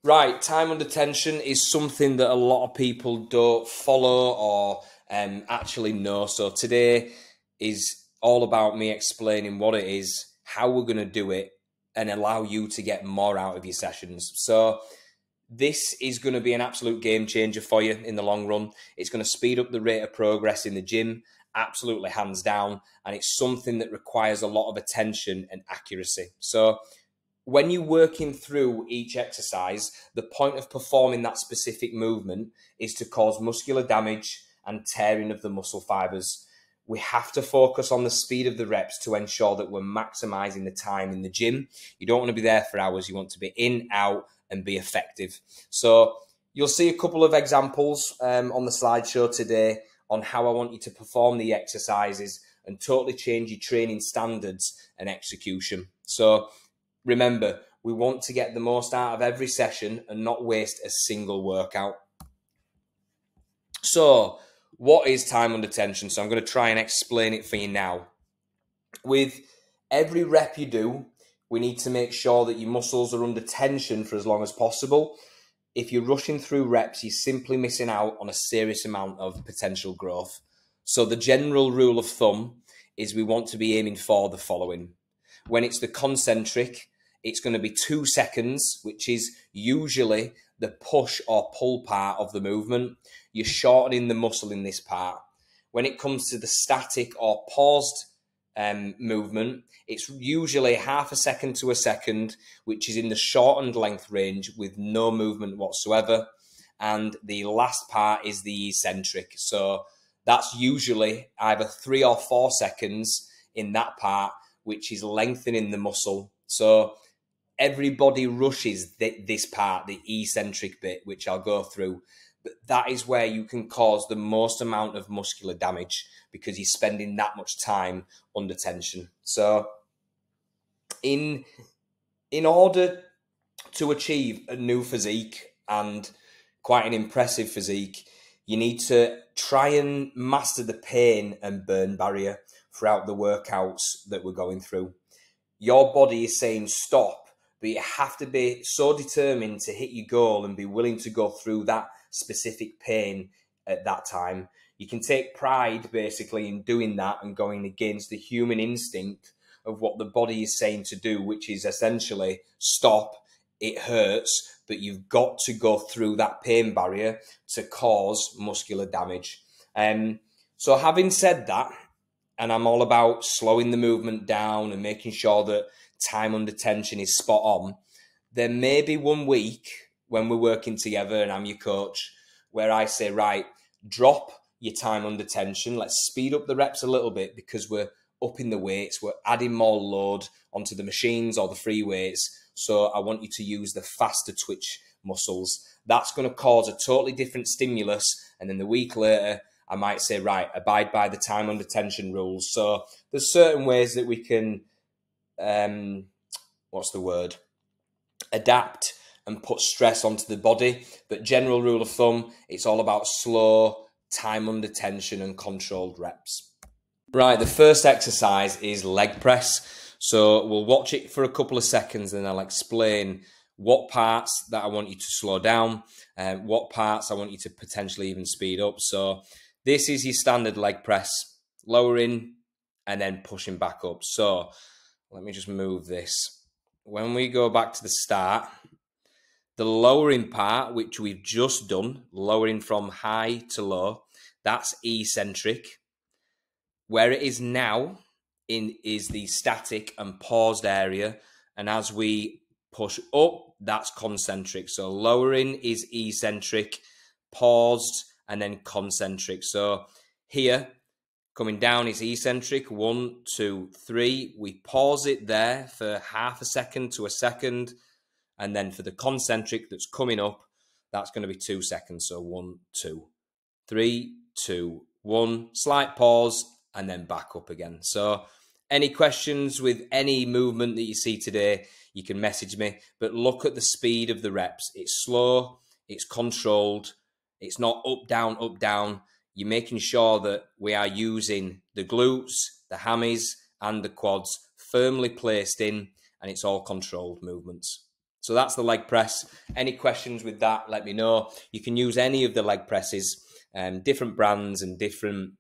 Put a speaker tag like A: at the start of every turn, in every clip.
A: Right, time under tension is something that a lot of people don't follow or actually know. So today is all about me explaining what it is, how we're going to do it, and allow you to get more out of your sessions. So this is going to be an absolute game changer for you in the long run. It's going to speed up the rate of progress in the gym, absolutely hands down, and it's something that requires a lot of attention and accuracy. So when you're working through each exercise, the point of performing that specific movement is to cause muscular damage and tearing of the muscle fibers. We have to focus on the speed of the reps to ensure that we're maximizing the time in the gym. You don't want to be there for hours. You want to be in, out, and be effective. So you'll see a couple of examples on the slideshow today on how I want you to perform the exercises and totally change your training standards and execution. So remember, we want to get the most out of every session and not waste a single workout. So, what is time under tension? So I'm going to try and explain it for you now. With every rep you do, we need to make sure that your muscles are under tension for as long as possible. If you're rushing through reps, you're simply missing out on a serious amount of potential growth. So the general rule of thumb is we want to be aiming for the following. When it's the concentric, it's going to be 2 seconds, which is usually the push or pull part of the movement. You're shortening the muscle in this part. When it comes to the static or paused movement, it's usually half a second to a second, which is in the shortened length range with no movement whatsoever. And the last part is the eccentric. So that's usually either 3 or 4 seconds in that part, which is lengthening the muscle. So everybody rushes this part, the eccentric bit, which I'll go through. But that is where you can cause the most amount of muscular damage because you're spending that much time under tension. So in order to achieve a new physique and quite an impressive physique, you need to try and master the pain and burn barrier throughout the workouts that we're going through. Your body is saying stop, but you have to be so determined to hit your goal and be willing to go through that specific pain at that time. You can take pride basically in doing that and going against the human instinct of what the body is saying to do, which is essentially stop, it hurts, but you've got to go through that pain barrier to cause muscular damage. So having said that, and I'm all about slowing the movement down and making sure that time under tension is spot on, there may be one week when we're working together and I'm your coach where I say, right, drop your time under tension. Let's speed up the reps a little bit because we're upping the weights. We're adding more load onto the machines or the free weights. So I want you to use the faster twitch muscles. That's going to cause a totally different stimulus. And then the week later, I might say, right, abide by the time under tension rules. So there's certain ways that we can, adapt and put stress onto the body. But general rule of thumb, it's all about slow, time under tension and controlled reps. Right, the first exercise is leg press. So we'll watch it for a couple of seconds and I'll explain what parts that I want you to slow down and what parts I want you to potentially even speed up. So this is your standard leg press, lowering and then pushing back up. So let me just move this. When we go back to the start, the lowering part, which we've just done, lowering from high to low, that's eccentric. Where it is now is the static and paused area. And as we push up, that's concentric. So lowering is eccentric, paused, and then concentric. So here, coming down is eccentric, 1, 2, 3. We pause it there for half a second to a second. And then for the concentric that's coming up, that's going to be 2 seconds. So 1, 2, 3, 2, 1. Slight pause and then back up again. So any questions with any movement that you see today, you can message me. But look at the speed of the reps. It's slow, it's controlled, it's not up, down, up, down. You're making sure that we are using the glutes, the hammies, and the quads firmly placed in, and it's all controlled movements. So that's the leg press. Any questions with that, let me know. You can use any of the leg presses. Different brands and different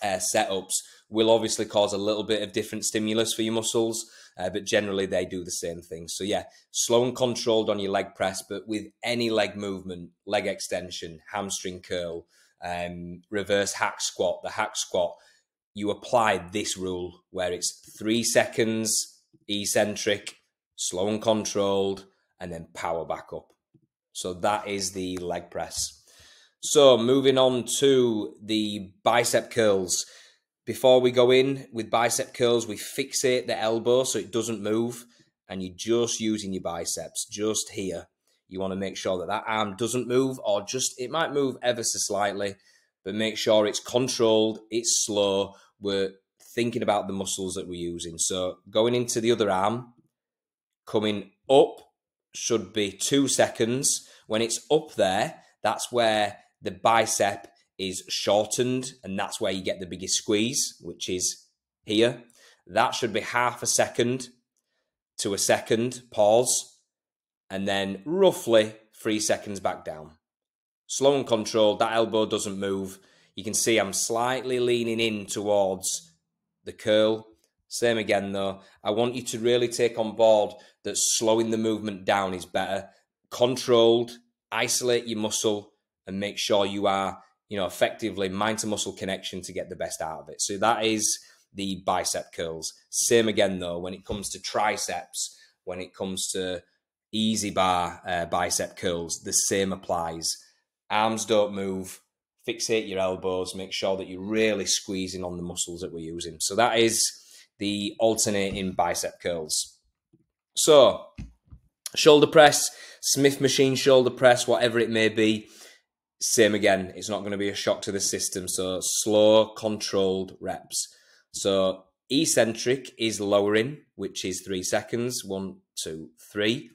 A: setups will obviously cause a little bit of different stimulus for your muscles, but generally they do the same thing. So yeah, slow and controlled on your leg press, but with any leg movement, leg extension, hamstring curl, reverse hack squat, the hack squat, you apply this rule where it's 3 seconds eccentric, slow and controlled, and then power back up. So that is the leg press. So moving on to the bicep curls. Before we go in with bicep curls, we fixate the elbow so it doesn't move, and you're just using your biceps, just here. You want to make sure that that arm doesn't move, or just, it might move ever so slightly, but make sure it's controlled, it's slow. We're thinking about the muscles that we're using. So going into the other arm, coming up should be 2 seconds. When it's up there, that's where the bicep is shortened, and that's where you get the biggest squeeze, which is here. That should be half a second to a second, pause, and then roughly 3 seconds back down. Slow and controlled, that elbow doesn't move. You can see I'm slightly leaning in towards the curl. Same again though. I want you to really take on board that slowing the movement down is better. Controlled, isolate your muscle, and make sure you are, effectively mind to muscle connection to get the best out of it. So that is the bicep curls. Same again though, when it comes to triceps, when it comes to easy bar bicep curls, the same applies. Arms don't move, fixate your elbows, make sure that you're really squeezing on the muscles that we're using. So that is the alternating bicep curls. So shoulder press, Smith machine shoulder press, whatever it may be, same again. It's not going to be a shock to the system. So slow, controlled reps. So eccentric is lowering, which is 3 seconds. 1, 2, 3.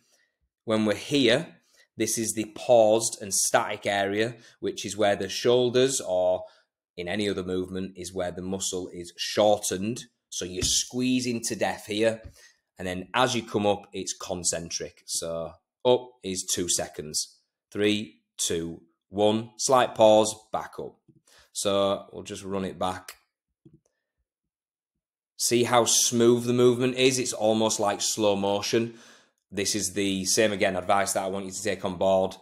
A: When we're here, this is the paused and static area, which is where the shoulders, or in any other movement, is where the muscle is shortened. So you're squeezing to death here. And then as you come up, it's concentric. So up is 2 seconds. 3, 2, 1. Slight pause, back up. So we'll just run it back. See how smooth the movement is? It's almost like slow motion. This is the same, again, advice that I want you to take on board.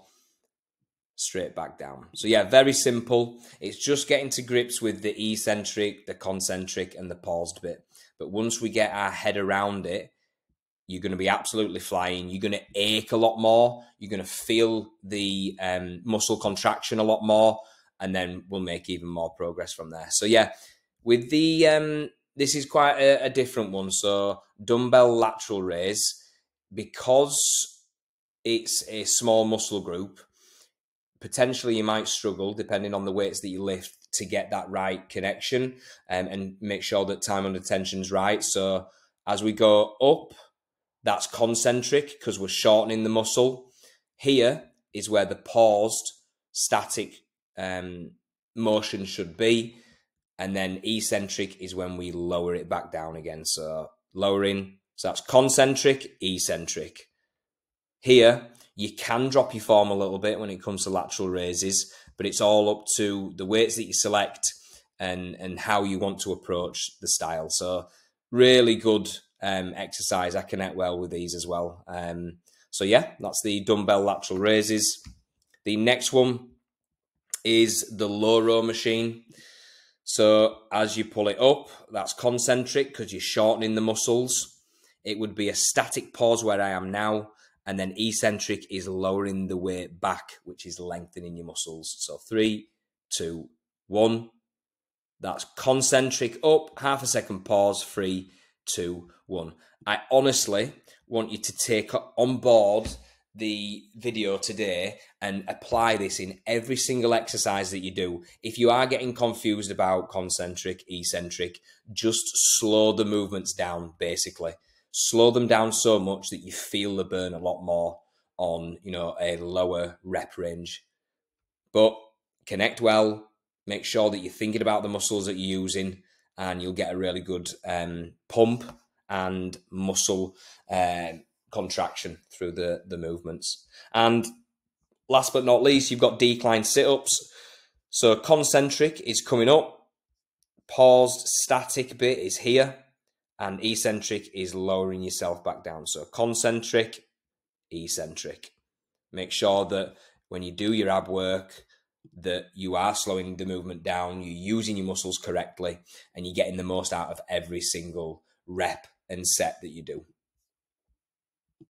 A: Straight back down. So yeah, very simple. It's just getting to grips with the eccentric, the concentric, and the paused bit. But once we get our head around it, you're going to be absolutely flying. You're going to ache a lot more. You're going to feel the muscle contraction a lot more. And then we'll make even more progress from there. So yeah, with the, this is quite a different one. So dumbbell lateral raise, because it's a small muscle group, potentially you might struggle, depending on the weights that you lift, to get that right connection and make sure that time under tension is right. So as we go up, that's concentric because we're shortening the muscle. Here is where the paused static motion should be. And then eccentric is when we lower it back down again. So lowering, so that's concentric, eccentric. Here, you can drop your form a little bit when it comes to lateral raises, but it's all up to the weights that you select and how you want to approach the style. So really good exercise. I connect well with these as well. So yeah, that's the dumbbell lateral raises. The next one is the low row machine. So as you pull it up, that's concentric because you're shortening the muscles. It would be a static pause where I am now. And then eccentric is lowering the weight back, which is lengthening your muscles. So 3, 2, 1. That's concentric up, half a second pause, 3, 2, 1. I honestly want you to take on board the video today and apply this in every single exercise that you do. If you are getting confused about concentric, eccentric, just slow the movements down, basically. Slow them down so much that you feel the burn a lot more on, a lower rep range. But connect well, make sure that you're thinking about the muscles that you're using, and you'll get a really good pump and muscle contraction through the movements. And last but not least, you've got decline sit-ups. So concentric is coming up, paused static bit is here, and eccentric is lowering yourself back down. So concentric, eccentric. Make sure that when you do your ab work, that you are slowing the movement down, you're using your muscles correctly, and you're getting the most out of every single rep and set that you do.